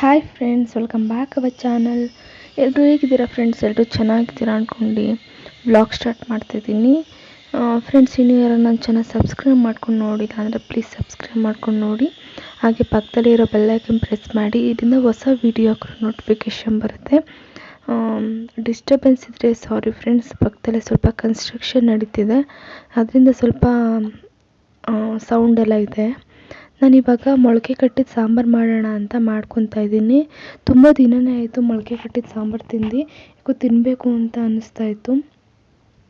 Hi friends, welcome back our channel. ಎಲ್ಲರೂ ಹೇಗಿದ್ದೀರಾ friends? ಎಲ್ಲರೂ ಚೆನ್ನಾಗಿದ್ದೀರಾ ಅಂದ್ಕೊಂಡು ವ್ಲಾಗ್ ಸ್ಟಾರ್ಟ್ ಮಾಡ್ತಾಯಿದ್ದೀನಿ. ಫ್ರೆಂಡ್ಸ್, ಇನ್ನೂ ಯಾರು ನನ್ನ ಚಾನಲ್ ಸಬ್ಸ್ಕ್ರೈಬ್ ಮಾಡ್ಕೊಂಡು ನೋಡಿಲ್ಲ ಅಂದರೆ ಪ್ಲೀಸ್ ಸಬ್ಸ್ಕ್ರೈಬ್ ಮಾಡ್ಕೊಂಡು ನೋಡಿ. ಹಾಗೆ ಪಕ್ಕದಲ್ಲಿ ಇರೋ ಬೆಲ್ಲೈಕನ್ ಪ್ರೆಸ್ ಮಾಡಿ, ಇದರಿಂದ ಹೊಸ ವೀಡಿಯೋ ನೋಟಿಫಿಕೇಷನ್ ಬರುತ್ತೆ. ಡಿಸ್ಟರ್ಬೆನ್ಸ್ ಇದ್ದರೆ ಸಾರಿ ಫ್ರೆಂಡ್ಸ್, ಪಕ್ಕದಲ್ಲೇ ಸ್ವಲ್ಪ ಕನ್ಸ್ಟ್ರಕ್ಷನ್ ನಡೀತಿದೆ, ಅದರಿಂದ ಸ್ವಲ್ಪ ಸೌಂಡ್ ಎಲ್ಲ ಇದೆ. ನಾನಿವಾಗ ಮೊಳಕೆ ಕಟ್ಟಿದ ಸಾಂಬಾರು ಮಾಡೋಣ ಅಂತ ಮಾಡ್ಕೊತಾ ಇದ್ದೀನಿ. ತುಂಬ ದಿನವೇ ಆಯಿತು ಮೊಳಕೆ ಕಟ್ಟಿದ ಸಾಂಬಾರು ತಿಂದು, ಯಾಕೋ ತಿನ್ನಬೇಕು ಅಂತ ಅನ್ನಿಸ್ತಾಯಿತ್ತು,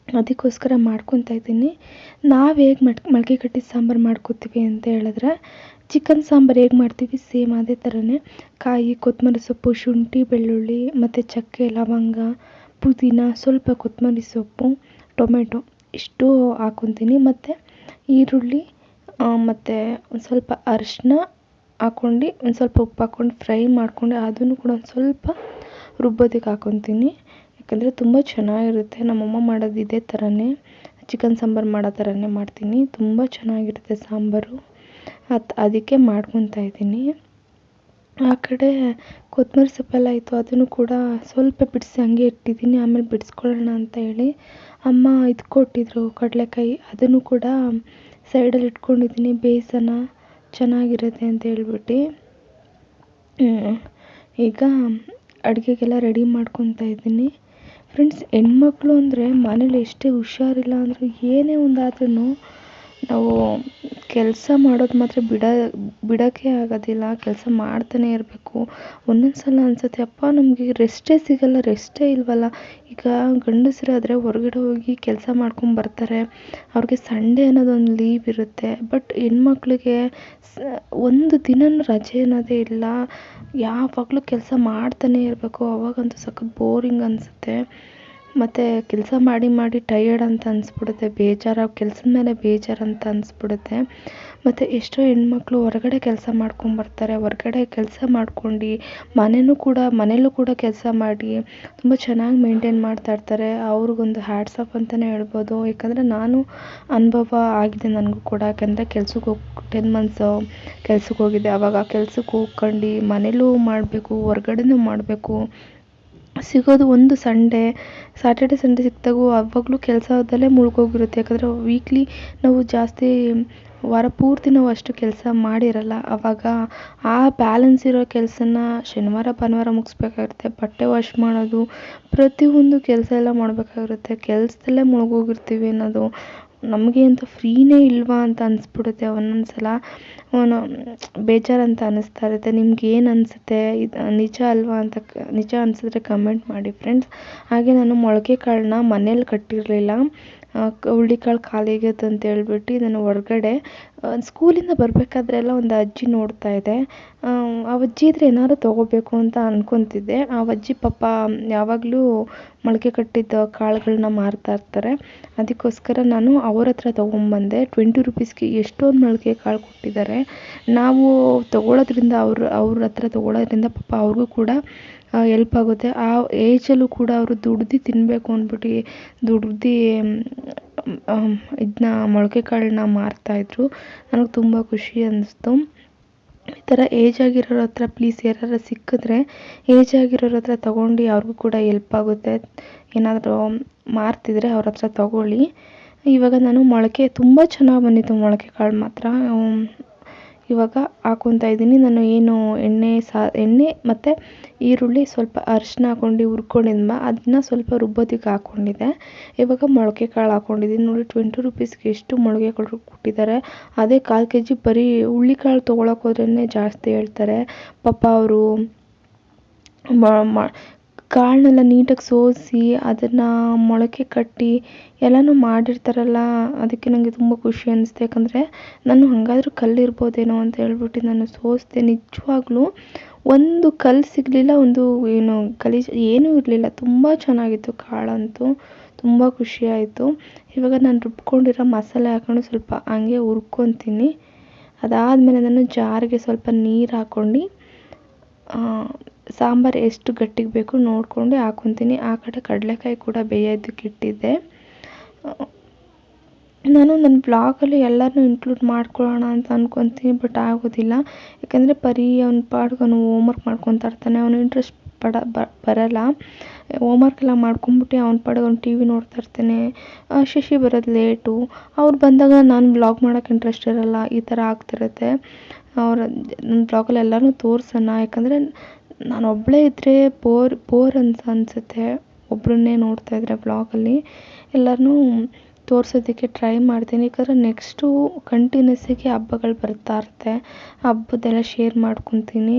ಅದಕ್ಕೋಸ್ಕರ ಮಾಡ್ಕೊತಾ ಇದ್ದೀನಿ. ನಾವು ಹೇಗೆ ಮೊಳಕೆ ಕಟ್ಟಿದ ಸಾಂಬಾರು ಮಾಡ್ಕೋತೀವಿ ಅಂತ ಹೇಳಿದ್ರೆ, ಚಿಕನ್ ಸಾಂಬಾರು ಹೇಗೆ ಮಾಡ್ತೀವಿ ಸೇಮ್ ಅದೇ ಥರನೇ ಕಾಯಿ, ಕೊತ್ತಂಬರಿ ಸೊಪ್ಪು, ಶುಂಠಿ, ಬೆಳ್ಳುಳ್ಳಿ ಮತ್ತು ಚಕ್ಕೆ, ಲವಂಗ, ಪುದೀನ, ಸ್ವಲ್ಪ ಕೊತ್ತಂಬರಿ ಸೊಪ್ಪು, ಟೊಮೆಟೊ ಇಷ್ಟು ಹಾಕ್ಕೊತೀನಿ. ಮತ್ತು ಈರುಳ್ಳಿ ಮತ್ತು ಒಂದು ಸ್ವಲ್ಪ ಅರಿಶಿನ ಹಾಕ್ಕೊಂಡು, ಒಂದು ಸ್ವಲ್ಪ ಉಪ್ಪು ಹಾಕ್ಕೊಂಡು ಫ್ರೈ ಮಾಡ್ಕೊಂಡು, ಅದನ್ನು ಕೂಡ ಒಂದು ಸ್ವಲ್ಪ ರುಬ್ಬೋದಕ್ಕೆ ಹಾಕ್ಕೊತೀನಿ. ಯಾಕಂದರೆ ತುಂಬ ಚೆನ್ನಾಗಿರುತ್ತೆ. ನಮ್ಮಮ್ಮ ಮಾಡೋದು ಇದೇ ಥರನೇ, ಚಿಕನ್ ಸಾಂಬಾರು ಮಾಡೋ ಥರನೇ ಮಾಡ್ತೀನಿ. ತುಂಬ ಚೆನ್ನಾಗಿರುತ್ತೆ ಸಾಂಬಾರು, ಅದಕ್ಕೆ ಮಾಡ್ಕೊತಾ ಇದ್ದೀನಿ. ಆ ಕಡೆ ಕೊತ್ತಂಬರಿ ಸೊಪ್ಪೆಲ್ಲ ಇತ್ತು, ಅದನ್ನು ಕೂಡ ಸ್ವಲ್ಪ ಬಿಡಿಸಿ ಹಂಗೆ ಇಟ್ಟಿದ್ದೀನಿ. ಆಮೇಲೆ ಬಿಡಿಸ್ಕೊಳ್ಳೋಣ ಅಂತ ಹೇಳಿ ಅಮ್ಮ ಇದು ಕೊಟ್ಟಿದ್ರು ಕಡಲೆಕಾಯಿ, ಅದನ್ನು ಕೂಡ ಸೈಡಲ್ಲಿ ಇಟ್ಕೊಂಡಿದ್ದೀನಿ, ಬೇಯಿಸೋಣ ಚೆನ್ನಾಗಿರುತ್ತೆ ಅಂತ ಹೇಳ್ಬಿಟ್ಟು. ಈಗ ಅಡುಗೆಗೆಲ್ಲ ರೆಡಿ ಮಾಡ್ಕೊತಾ ಇದ್ದೀನಿ. ಫ್ರೆಂಡ್ಸ್, ಹೆಣ್ಮಕ್ಳು ಅಂದರೆ ಮನೇಲಿ ಎಷ್ಟೇ ಹುಷಾರಿಲ್ಲ ಅಂದರೂ ಏನೇ ಒಂದಾದ್ರೂ ನಾವು ಕೆಲಸ ಮಾಡೋದು ಮಾತ್ರ ಬಿಡೋಕ್ಕೆ ಆಗೋದಿಲ್ಲ. ಕೆಲಸ ಮಾಡ್ತಾನೆ ಇರಬೇಕು. ಒಂದೊಂದು ಸಲ ಅನಿಸುತ್ತೆ, ಅಪ್ಪ ನಮಗೆ ರೆಸ್ಟೇ ಸಿಗೋಲ್ಲ, ರೆಸ್ಟೇ ಇಲ್ವಲ್ಲ. ಈಗ ಗಂಡಸರಾದರೆ ಹೊರಗಡೆ ಹೋಗಿ ಕೆಲಸ ಮಾಡ್ಕೊಂಬರ್ತಾರೆ, ಅವ್ರಿಗೆ ಸಂಡೇ ಅನ್ನೋದೊಂದು ಲೀವ್ ಇರುತ್ತೆ. ಬಟ್ ಹೆಣ್ಮಕ್ಳಿಗೆ ಒಂದು ದಿನವೂ ರಜೆ ಅನ್ನೋದೇ ಇಲ್ಲ, ಯಾವಾಗಲೂ ಕೆಲಸ ಮಾಡ್ತಾನೆ ಇರಬೇಕು. ಅವಾಗಂತೂ ಸಖತ್ ಬೋರಿಂಗ್ ಅನಿಸುತ್ತೆ. ಮತ್ತು ಕೆಲಸ ಮಾಡಿ ಮಾಡಿ ಟಯರ್ಡ್ ಅಂತ ಅನಿಸ್ಬಿಡುತ್ತೆ, ಕೆಲಸದ ಮೇಲೆ ಬೇಜಾರು ಅಂತ ಅನಿಸ್ಬಿಡುತ್ತೆ. ಮತ್ತು ಎಷ್ಟೋ ಹೆಣ್ಮಕ್ಳು ಹೊರಗಡೆ ಕೆಲಸ ಮಾಡ್ಕೊಂಬರ್ತಾರೆ, ಹೊರಗಡೆ ಕೆಲಸ ಮಾಡ್ಕೊಂಡು ಮನೇಲೂ ಕೂಡ ಕೆಲಸ ಮಾಡಿ ತುಂಬ ಚೆನ್ನಾಗಿ ಮೇಂಟೈನ್ ಮಾಡ್ತಾಯಿರ್ತಾರೆ. ಅವ್ರಿಗೊಂದು ಹ್ಯಾಟ್ಸ್ ಆಫ್ ಅಂತಲೇ ಹೇಳ್ಬೋದು. ಯಾಕಂದರೆ ನಾನು ಅನುಭವ ಆಗಿದೆ ನನಗೂ ಕೂಡ. ಯಾಕಂದರೆ ಕೆಲ್ಸಕ್ಕೆ 10 ಮಂತ್ಸು ಕೆಲ್ಸಕ್ಕೆ ಹೋಗಿದ್ದೆ. ಆವಾಗ ಕೆಲ್ಸಕ್ಕೆ ಹೋಗ್ಕೊಂಡು ಮನೇಲೂ ಮಾಡಬೇಕು, ಹೊರ್ಗಡೆನೂ ಮಾಡಬೇಕು. ಸಿಗೋದು ಒಂದು ಸ್ಯಾಟರ್ಡೆ ಸಂಡೇ ಸಿಕ್ತಾಗೂ ಆವಾಗಲೂ ಕೆಲಸದಲ್ಲೇ ಮುಳುಗೋಗಿರುತ್ತೆ. ಯಾಕಂದರೆ ವೀಕ್ಲಿ ನಾವು ಜಾಸ್ತಿ ವಾರ ಪೂರ್ತಿ ನಾವು ಅಷ್ಟು ಕೆಲಸ ಮಾಡಿರಲ್ಲ. ಆವಾಗ ಆ ಬ್ಯಾಲೆನ್ಸ್ ಇರೋ ಕೆಲಸನ ಶನಿವಾರ ಭಾನುವಾರ ಮುಗಿಸ್ಬೇಕಾಗಿರುತ್ತೆ. ಬಟ್ಟೆ ವಾಶ್ ಮಾಡೋದು, ಪ್ರತಿಯೊಂದು ಕೆಲಸ ಎಲ್ಲ ಮಾಡಬೇಕಾಗಿರುತ್ತೆ. ಕೆಲಸದಲ್ಲೇ ಮುಳುಗೋಗಿರ್ತೀವಿ ಅನ್ನೋದು, ನಮಗೆ ಅಂತ ಫ್ರೀನೇ ಇಲ್ವಾ ಅಂತ ಅನಿಸ್ಬಿಡುತ್ತೆ. ಒಂದೊಂದು ಸಲ ಬೇಜಾರಂತ ಅನ್ನಿಸ್ತಾ ಇರುತ್ತೆ. ನಿಮ್ಗೆ ಏನು ಅನಿಸುತ್ತೆ? ಇದು ನಿಜ ಅಲ್ವಾ ಅಂತ ನಿಜ ಅನಿಸಿದ್ರೆ ಕಮೆಂಟ್ ಮಾಡಿ ಫ್ರೆಂಡ್ಸ್. ಹಾಗೆ ನಾನು ಮೊಳಕೆ ಕಾಳನ್ನ ಮನೇಲಿ ಕಟ್ಟಿರಲಿಲ್ಲ, ಹುರುಳಿಕಾಳು ಖಾಲಿ ಆಗೈತೆ ಅಂತ ಹೇಳ್ಬಿಟ್ಟು ನಾನು ಹೊರಗಡೆ ಸ್ಕೂಲಿಂದ ಬರಬೇಕಾದ್ರೆಲ್ಲ ಒಂದು ಅಜ್ಜಿ ನೋಡ್ತಾ ಇದ್ದೆ. ಆ ಅಜ್ಜಿ ಇದ್ರೆ ಏನಾದ್ರು ತೊಗೋಬೇಕು ಅಂತ ಅಂದ್ಕೊತಿದ್ದೆ. ಆ ಅಜ್ಜಿ ಪಾಪ ಯಾವಾಗಲೂ ಮೊಳಕೆ ಕಟ್ಟಿದ್ದ ಕಾಳುಗಳನ್ನ ಮಾರ್ತಾ ಇರ್ತಾರೆ. ಅದಕ್ಕೋಸ್ಕರ ನಾನು ಅವ್ರ ಹತ್ರ ತೊಗೊಂಬಂದೆ. 20 ರುಪೀಸ್ಗೆ ಎಷ್ಟೊಂದು ಮೊಳಕೆ ಕಾಳು ಕೊಟ್ಟಿದ್ದಾರೆ. ನಾವು ತೊಗೊಳೋದ್ರಿಂದ ಅವ್ರ ಹತ್ರ ತೊಗೊಳೋದ್ರಿಂದ ಪಾಪ ಅವ್ರಿಗೂ ಕೂಡ ಎಲ್ಪ್ ಆಗುತ್ತೆ. ಆ ಏಜಲ್ಲೂ ಕೂಡ ಅವರು ದುಡ್ದು ತಿನ್ನಬೇಕು ಅಂದ್ಬಿಟ್ಟು ಇದನ್ನ ಮೊಳಕೆ ಕಾಳನ್ನ ಮಾರ್ತಾಯಿದ್ರು. ನನಗೆ ತುಂಬ ಖುಷಿ ಅನ್ನಿಸ್ತು. ಈ ಥರ ಏಜ್ ಆಗಿರೋರ ಹತ್ರ ಪ್ಲೀಸ್ ಯಾರಾರು ಸಿಕ್ಕಿದ್ರೆ ಏಜ್ ಆಗಿರೋರ ಹತ್ರ ತೊಗೊಂಡು ಅವ್ರಿಗೂ ಕೂಡ ಎಲ್ಪ್ ಆಗುತ್ತೆ. ಏನಾದರೂ ಮಾರ್ತಿದ್ರೆ ಅವ್ರ ಹತ್ರ ತೊಗೊಳ್ಳಿ. ಇವಾಗ ನಾನು ತುಂಬ ಚೆನ್ನಾಗಿ ಬಂದಿತ್ತು ಮೊಳಕೆ ಕಾಳು ಮಾತ್ರ. ಇವಾಗ ಹಾಕ್ಕೊತಾ ಇದ್ದೀನಿ. ನಾನು ಏನು ಎಣ್ಣೆ ಮತ್ತು ಈರುಳ್ಳಿ, ಸ್ವಲ್ಪ ಅರಿಶಿನ ಹಾಕ್ಕೊಂಡು ಹುರ್ಕೊಂಡಿದ್ಮ, ಅದನ್ನ ಸ್ವಲ್ಪ ರುಬ್ಬೋದಕ್ಕೆ ಹಾಕ್ಕೊಂಡಿದ್ದೆ. ಇವಾಗ ಮೊಳಕೆ ಕಾಳು ಹಾಕ್ಕೊಂಡಿದ್ದೀನಿ. ನೋಡಿ, 20 ರುಪೀಸ್ಗೆ ಎಷ್ಟು ಮೊಳಕೆ ಕಾಳು ಕೊಟ್ಟಿದ್ದಾರೆ. ಅದೇ 1/4 kg ಬರೀ ಹುರುಳಿಕಾಳು ತೊಗೊಳಕ್ಕೆ ಹೋದ್ರೇ ಜಾಸ್ತಿ ಹೇಳ್ತಾರೆ. ಪಾಪ ಅವರು ಕಾಳನ್ನೆಲ್ಲ ನೀಟಾಗಿ ಸೋಸಿ ಅದನ್ನು ಮೊಳಕೆ ಕಟ್ಟಿ ಎಲ್ಲನೂ ಮಾಡಿರ್ತಾರಲ್ಲ, ಅದಕ್ಕೆ ನನಗೆ ತುಂಬ ಖುಷಿ ಅನ್ನಿಸ್ತು. ಯಾಕಂದರೆ ನಾನು ಹಾಗಾದ್ರೂ ಕಲ್ಲಿರ್ಬೋದೇನೋ ಅಂತ ಹೇಳ್ಬಿಟ್ಟು ನಾನು ಸೋಸಿದೆ. ನಿಜವಾಗ್ಲೂ ಒಂದು ಕಲ್ಲು ಸಿಗಲಿಲ್ಲ, ಒಂದು ಗಲೀಜು ಏನೂ ಇರಲಿಲ್ಲ. ತುಂಬ ಚೆನ್ನಾಗಿತ್ತು ಕಾಳಂತೂ, ತುಂಬ ಖುಷಿಯಾಯಿತು. ಇವಾಗ ನಾನು ರುಬ್ಕೊಂಡಿರೋ ಮಸಾಲೆ ಹಾಕ್ಕೊಂಡು ಸ್ವಲ್ಪ ಹಂಗೆ ಹುರ್ಕೊತೀನಿ. ಅದಾದಮೇಲೆ ನಾನು ಜಾರಿಗೆ ಸ್ವಲ್ಪ ನೀರು ಹಾಕ್ಕೊಂಡು ಸಾಂಬಾರು ಎಷ್ಟು ಗಟ್ಟಿಗೆ ಬೇಕು ನೋಡಿಕೊಂಡು ಹಾಕ್ಕೊತೀನಿ. ಆ ಕಡೆ ಕಡಲೆಕಾಯಿ ಕೂಡ ಬೇಯೋದಕ್ಕೆ ಇಟ್ಟಿದ್ದೆ. ನಾನು ನನ್ನ ಬ್ಲಾಗಲ್ಲಿ ಎಲ್ಲರನ್ನೂ ಇನ್ಕ್ಲೂಡ್ ಮಾಡ್ಕೊಳ್ಳೋಣ ಅಂತ ಅಂದ್ಕೊತೀನಿ, ಬಟ್ ಆಗೋದಿಲ್ಲ. ಯಾಕಂದರೆ ಬರೀ ಅವ್ನ ಪಾಡಿಗೆ ಅವನು ಹೋಮ್ವರ್ಕ್ ಮಾಡ್ಕೊತಾ ಇರ್ತಾನೆ, ಅವನು ಇಂಟ್ರೆಸ್ಟ್ ಬರಲ್ಲ. ಹೋಮ್ವರ್ಕ್ ಎಲ್ಲ ಮಾಡ್ಕೊಂಬಿಟ್ಟು ಅವ್ನ ಪಾಡಿಗೆ ಅವ್ನು ಟಿ ವಿ ನೋಡ್ತಾ ಇರ್ತಾನೆ. ಶಶಿ ಬರೋದು ಲೇಟು, ಅವ್ರು ಬಂದಾಗ ನಾನು ಬ್ಲಾಗ್ ಮಾಡೋಕ್ಕೆ ಇಂಟ್ರೆಸ್ಟ್ ಇರೋಲ್ಲ, ಈ ಥರ ಆಗ್ತಿರುತ್ತೆ. ನನ್ನ ಬ್ಲಾಗಲ್ಲಿ ಎಲ್ಲನೂ ತೋರಿಸೋಣ, ಯಾಕಂದರೆ ನಾನು ಒಬ್ಬಳೇ ಇದ್ದರೆ ಬೋರ್ ಅನಿಸುತ್ತೆ ಒಬ್ಬರನ್ನೇ ನೋಡ್ತಾಯಿದ್ರೆ ಬ್ಲಾಗಲ್ಲಿ. ಎಲ್ಲರನ್ನೂ ತೋರಿಸೋದಕ್ಕೆ ಟ್ರೈ ಮಾಡ್ತೀನಿ, ಯಾಕಂದರೆ ನೆಕ್ಸ್ಟು ಕಂಟಿನ್ಯೂಸ್ಸಾಗಿ ಹಬ್ಬಗಳು ಬರ್ತಾ ಇರುತ್ತೆ. ಹಬ್ಬದೆಲ್ಲ ಶೇರ್ ಮಾಡ್ಕೊತೀನಿ,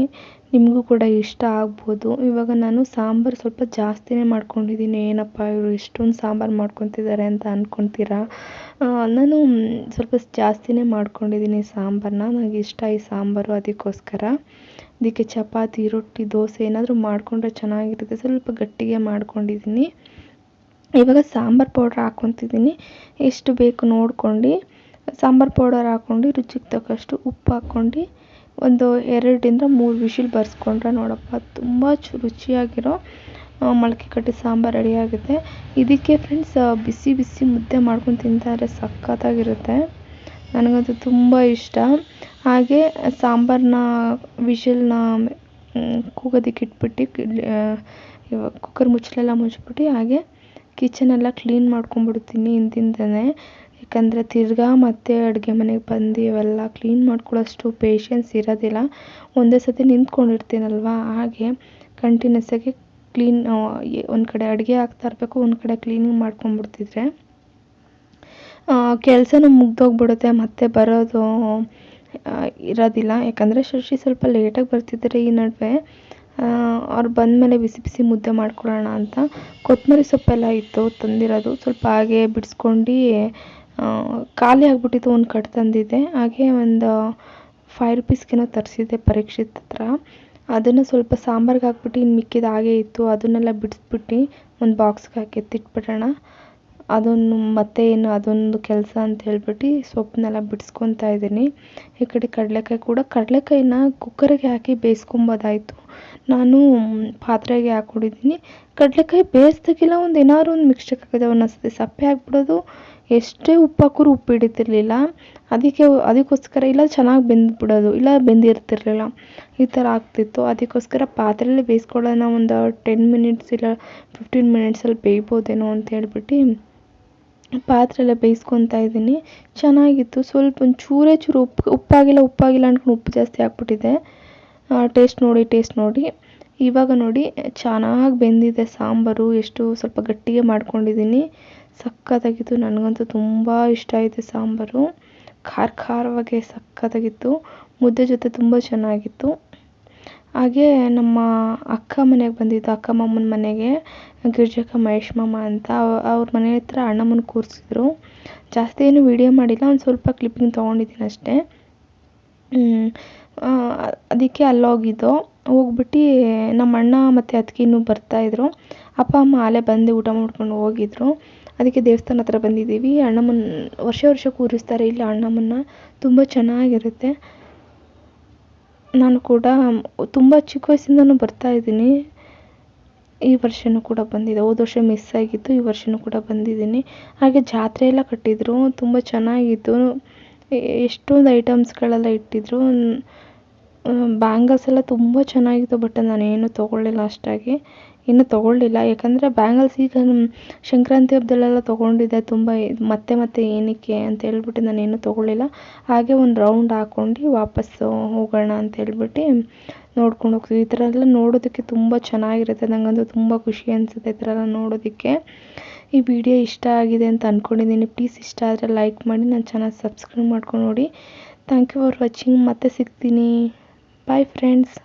ನಿಮಗೂ ಕೂಡ ಇಷ್ಟ ಆಗ್ಬೋದು. ಇವಾಗ ನಾನು ಸಾಂಬಾರು ಸ್ವಲ್ಪ ಜಾಸ್ತಿನೇ ಮಾಡ್ಕೊಂಡಿದ್ದೀನಿ. ಏನಪ್ಪ ಇವರು ಇಷ್ಟೊಂದು ಸಾಂಬಾರು ಮಾಡ್ಕೊತಿದ್ದಾರೆ ಅಂತ ಅಂದ್ಕೊತೀರಾ. ನಾನು ಸ್ವಲ್ಪ ಜಾಸ್ತಿನೇ ಮಾಡ್ಕೊಂಡಿದ್ದೀನಿ ಸಾಂಬಾರನ್ನ, ನನಗೆ ಇಷ್ಟ ಈ ಸಾಂಬಾರು. ಅದಕ್ಕೋಸ್ಕರ ಇದಕ್ಕೆ ಚಪಾತಿ, ರೊಟ್ಟಿ, ದೋಸೆ ಏನಾದರೂ ಮಾಡಿಕೊಂಡ್ರೆ ಚೆನ್ನಾಗಿರುತ್ತೆ. ಸ್ವಲ್ಪ ಗಟ್ಟಿಗೆ ಮಾಡ್ಕೊಂಡಿದ್ದೀನಿ. ಇವಾಗ ಸಾಂಬಾರು ಪೌಡ್ರ್ ಹಾಕ್ಕೊತಿದ್ದೀನಿ, ಎಷ್ಟು ಬೇಕು ನೋಡ್ಕೊಂಡು. ಸಾಂಬಾರು ಪೌಡರ್ ಹಾಕ್ಕೊಂಡು ರುಚಿಗೆ ತಕ್ಕಷ್ಟು ಉಪ್ಪು ಹಾಕ್ಕೊಂಡು ಒಂದು 2-3 ವಿಷಿಲ್ ಬರ್ಸ್ಕೊಂಡ್ರೆ ನೋಡಪ್ಪ ತುಂಬ ರುಚಿಯಾಗಿರೋ ಮೊಳಕೆ ಕಟ್ಟಿ ಸಾಂಬಾರು ರೆಡಿಯಾಗುತ್ತೆ. ಇದಕ್ಕೆ ಫ್ರೆಂಡ್ಸ್ ಬಿಸಿ ಬಿಸಿ ಮುದ್ದೆ ಮಾಡ್ಕೊಂಡು ತಿಂತಾಯಿದ್ರೆ ಸಖತ್ತಾಗಿರುತ್ತೆ, ನನಗಂತೂ ತುಂಬ ಇಷ್ಟ. ಹಾಗೆ ಸಾಂಬಾರನ್ನ ವಿಷಿಲ್ನ ಕೂಗೋದಕ್ಕೆ ಇಟ್ಬಿಟ್ಟು ಇವಾಗ ಕುಕ್ಕರ್ ಮುಚ್ಚಲೆಲ್ಲ ಮುಚ್ಚಿಬಿಟ್ಟು ಹಾಗೆ ಕಿಚನೆಲ್ಲ ಕ್ಲೀನ್ ಮಾಡ್ಕೊಂಡ್ಬಿಡ್ತೀನಿ ಹಿಂದಿಂದನೇ. ಯಾಕಂದರೆ ತಿರ್ಗಾ ಮತ್ತೆ ಅಡುಗೆ ಮನೆಗೆ ಬಂದು ಇವೆಲ್ಲ ಕ್ಲೀನ್ ಮಾಡ್ಕೊಳ್ಳೋಷ್ಟು ಪೇಷನ್ಸ್ ಇರೋದಿಲ್ಲ. ಒಂದೇ ಸತಿ ನಿಂತ್ಕೊಂಡಿರ್ತೀನಲ್ವ, ಹಾಗೆ ಕಂಟಿನ್ಯೂಸ್ಸಾಗಿ ಕ್ಲೀನ್ ಒಂದು ಕಡೆ ಅಡುಗೆ ಆಗ್ತಾ ಇರಬೇಕು, ಒಂದು ಕಡೆ ಕ್ಲೀನಿಂಗ್ ಮಾಡ್ಕೊಂಡ್ಬಿಡ್ತಿದ್ರೆ ಕೆಲಸನೂ ಮುಗ್ದೋಗ್ಬಿಡುತ್ತೆ, ಮತ್ತೆ ಬರೋದು ಇರೋದಿಲ್ಲ. ಯಾಕಂದರೆ ಶಶಿ ಸ್ವಲ್ಪ ಲೇಟಾಗಿ ಬರ್ತಿದ್ದಾರೆ ಈ ನಡುವೆ. ಅವ್ರು ಬಂದಮೇಲೆ ಬಿಸಿ ಬಿಸಿ ಮುದ್ದೆ ಮಾಡ್ಕೊಳ್ಳೋಣ ಅಂತ ಕೊತ್ತಂಬರಿ ಸೊಪ್ಪೆಲ್ಲ ಇತ್ತು ತಂದಿರೋದು, ಸ್ವಲ್ಪ ಹಾಗೆ ಬಿಡಿಸ್ಕೊಂಡು ಖಾಲಿ ಆಗಿಬಿಟ್ಟಿತ್ತು. ಒಂದು ಕಟ್ ತಂದಿದ್ದೆ, ಹಾಗೆ ಒಂದು 5 ರೂಪೀಸ್ಗೇನೋ ತರಿಸಿದ್ದೆ ಪರೀಕ್ಷಿತ್ ಹತ್ರ. ಅದನ್ನು ಸ್ವಲ್ಪ ಸಾಂಬಾರ್ಗೆ ಹಾಕ್ಬಿಟ್ಟು ಇನ್ನು ಮಿಕ್ಕಿದ ಹಾಗೆ ಇತ್ತು, ಅದನ್ನೆಲ್ಲ ಬಿಡಿಸ್ಬಿಟ್ಟು ಒಂದು ಬಾಕ್ಸ್ಗೆ ಹಾಕಿ ಎತ್ತಿಟ್ಬಿಡೋಣ. ಅದನ್ನು ಮತ್ತೆ ಏನು ಅದೊಂದು ಕೆಲಸ ಅಂತ ಹೇಳ್ಬಿಟ್ಟು ಸೊಪ್ಪನ್ನೆಲ್ಲ ಬಿಡಿಸ್ಕೊತಾ ಇದ್ದೀನಿ. ಈ ಕಡೆ ಕಡಲೆಕಾಯಿನ ಕುಕ್ಕರಿಗೆ ಹಾಕಿ ಬೇಯಿಸ್ಕೊಬೋದಾಯಿತು, ನಾನು ಪಾತ್ರೆಗೆ ಹಾಕ್ಕೊಂಡಿದ್ದೀನಿ. ಕಡಲೆಕಾಯಿ ಬೇಯಿಸ್ದಾಗೆಲ್ಲ ಏನಾದ್ರು ಒಂದು ಮಿಸ್ಟೇಕ್ ಆಗಿದೆ, ಒಂದೊಂದ್ಸತಿ ಸಪ್ಪೆ ಆಗಿಬಿಡೋದು, ಎಷ್ಟೇ ಉಪ್ಪು ಹಾಕಿದ್ರೂ ಉಪ್ಪು ಹಿಡಿತಿರ್ಲಿಲ್ಲ. ಅದಕ್ಕೋಸ್ಕರ ಇಲ್ಲ ಚೆನ್ನಾಗಿ ಬೆಂದ್ಬಿಡೋದು, ಇಲ್ಲ ಬೆಂದಿರ್ತಿರ್ಲಿಲ್ಲ, ಈ ಥರ ಆಗ್ತಿತ್ತು. ಅದಕ್ಕೋಸ್ಕರ ಪಾತ್ರೆಯಲ್ಲಿ ಬೇಯಿಸ್ಕೊಳ್ಳೋಣ, ಒಂದು 10 ಮಿನಿಟ್ಸ್ ಇಲ್ಲ 15 ಮಿನಿಟ್ಸಲ್ಲಿ ಬೇಯ್ಬೋದೇನೋ ಅಂತ ಹೇಳ್ಬಿಟ್ಟು ಪಾತ್ರೆಯಲ್ಲೇ ಬೇಯಿಸ್ಕೊತಾ ಇದ್ದೀನಿ. ಚೆನ್ನಾಗಿತ್ತು. ಸ್ವಲ್ಪ ಒಂದು ಚೂರೇ ಚೂರು ಉಪ್ಪಾಗಿಲ್ಲ ಅಂದ್ಕೊಂಡು ಉಪ್ಪು ಜಾಸ್ತಿ ಹಾಕ್ಬಿಟ್ಟಿದ್ದೆ. ಟೇಸ್ಟ್ ನೋಡಿ ಇವಾಗ ನೋಡಿ ಚೆನ್ನಾಗಿ ಬೆಂದಿದೆ ಸಾಂಬಾರು. ಸ್ವಲ್ಪ ಗಟ್ಟಿಗೆ ಮಾಡ್ಕೊಂಡಿದ್ದೀನಿ, ಸಖತ್ತಾಗಿತ್ತು. ನನಗಂತೂ ತುಂಬ ಇಷ್ಟ ಆಯಿತು ಸಾಂಬಾರು, ಖಾರವಾಗಿ ಸಖತ್ತಾಗಿತ್ತು. ಮುದ್ದೆ ಜೊತೆ ತುಂಬ ಚೆನ್ನಾಗಿತ್ತು. ಹಾಗೆ ನಮ್ಮ ಅಕ್ಕ ಮನೆಗೆ ಬಂದಿದ್ದು, ಅಕ್ಕ ಮಾಮನ ಮನೆಗೆ, ಗಿರ್ಜಕ್ಕ ಮಹೇಶ್ ಮಾಮ ಅಂತ. ಅವ್ರ ಮನೆ ಹತ್ರ ಅಣ್ಣಮ್ಮನ ಕೂರಿಸಿದ್ರು. ಜಾಸ್ತಿ ಏನು ವೀಡಿಯೋ ಮಾಡಿಲ್ಲ, ಒಂದು ಸ್ವಲ್ಪ ಕ್ಲಿಪ್ಪಿಂಗ್ ತೊಗೊಂಡಿದ್ದೀನಿ ಅಷ್ಟೇ. ಅದಕ್ಕೆ ಅಲ್ಲೋಗಿದ್ದು, ಹೋಗ್ಬಿಟ್ಟು ನಮ್ಮ ಅಣ್ಣ ಮತ್ತು ಅತ್ತಿಗೆ ಇನ್ನೂ ಬರ್ತಾಯಿದ್ರು. ಅಪ್ಪ ಅಮ್ಮ ಆಲೇ ಬಂದು ಊಟ ಮಾಡ್ಕೊಂಡು ಹೋಗಿದ್ರು. ಅದಕ್ಕೆ ದೇವಸ್ಥಾನ ಹತ್ರ ಬಂದಿದ್ದೀವಿ. ಅಣ್ಣಮ್ಮನ ವರ್ಷ ಕೂರಿಸ್ತಾರೆ ಇಲ್ಲಿ ಅಣ್ಣಮ್ಮನ್ನ, ತುಂಬ ಚೆನ್ನಾಗಿರುತ್ತೆ. ನಾನು ಕೂಡ ತುಂಬ ಚಿಕ್ಕ ವಯಸ್ಸಿಂದನೂ ಬರ್ತಾಯಿದ್ದೀನಿ. ಈ ವರ್ಷವೂ ಕೂಡ ಬಂದಿದ್ದೆ, ಹೋದ ವರ್ಷ ಮಿಸ್ ಆಗಿತ್ತು, ಈ ವರ್ಷವೂ ಕೂಡ ಬಂದಿದ್ದೀನಿ. ಹಾಗೆ ಜಾತ್ರೆ ಎಲ್ಲ ಕಟ್ಟಿದ್ರು, ತುಂಬ ಚೆನ್ನಾಗಿತ್ತು. ಎಷ್ಟೊಂದು ಐಟಮ್ಸ್ಗಳೆಲ್ಲ ಇಟ್ಟಿದ್ರು. ಬ್ಯಾಂಗಲ್ಸ್ ಎಲ್ಲ ತುಂಬ ಚೆನ್ನಾಗಿತ್ತು, ಬಟ್ ನಾನೇನು ತೊಗೊಳ್ಳಿಲ್ಲ, ಅಷ್ಟಾಗಿ ಇನ್ನೂ ತೊಗೊಳ್ಳಿಲ್ಲ. ಯಾಕಂದರೆ ಬ್ಯಾಂಗಲ್ಸ್ ಈಗ ಸಂಕ್ರಾಂತಿ ಹಬ್ಬದಲ್ಲೆಲ್ಲ ತೊಗೊಂಡಿದ್ದೆ, ತುಂಬ ಮತ್ತೆ ಏನಕ್ಕೆ ಅಂತ ಹೇಳ್ಬಿಟ್ಟು ನಾನೇನು ತೊಗೊಳ್ಳಿಲ್ಲ. ಹಾಗೆ ಒಂದು ರೌಂಡ್ ಹಾಕ್ಕೊಂಡು ವಾಪಸ್ಸು ಹೋಗೋಣ ಅಂತ ಹೇಳ್ಬಿಟ್ಟು ನೋಡ್ಕೊಂಡು ಹೋಗ್ತೀವಿ. ಈ ಥರ ಎಲ್ಲ ನೋಡೋದಕ್ಕೆ ತುಂಬ ಚೆನ್ನಾಗಿರುತ್ತೆ, ನನಗಂತೂ ತುಂಬ ಖುಷಿ ಅನಿಸುತ್ತೆ ಈ ಥರ ಎಲ್ಲ ನೋಡೋದಕ್ಕೆ. ಈ ವಿಡಿಯೋ ಇಷ್ಟ ಆಗಿದೆ ಅಂತ ಅಂದ್ಕೊಂಡಿದ್ದೀನಿ. ಪ್ಲೀಸ್ ಇಷ್ಟ ಆದರೆ ಲೈಕ್ ಮಾಡಿ, ನನ್ನ ಚಾನಲ್ ಸಬ್ಸ್ಕ್ರೈಬ್ ಮಾಡ್ಕೊಂಡು ನೋಡಿ. Thank you for watching. ಮತ್ತೆ ಸಿಗ್ತೀನಿ. Bye friends.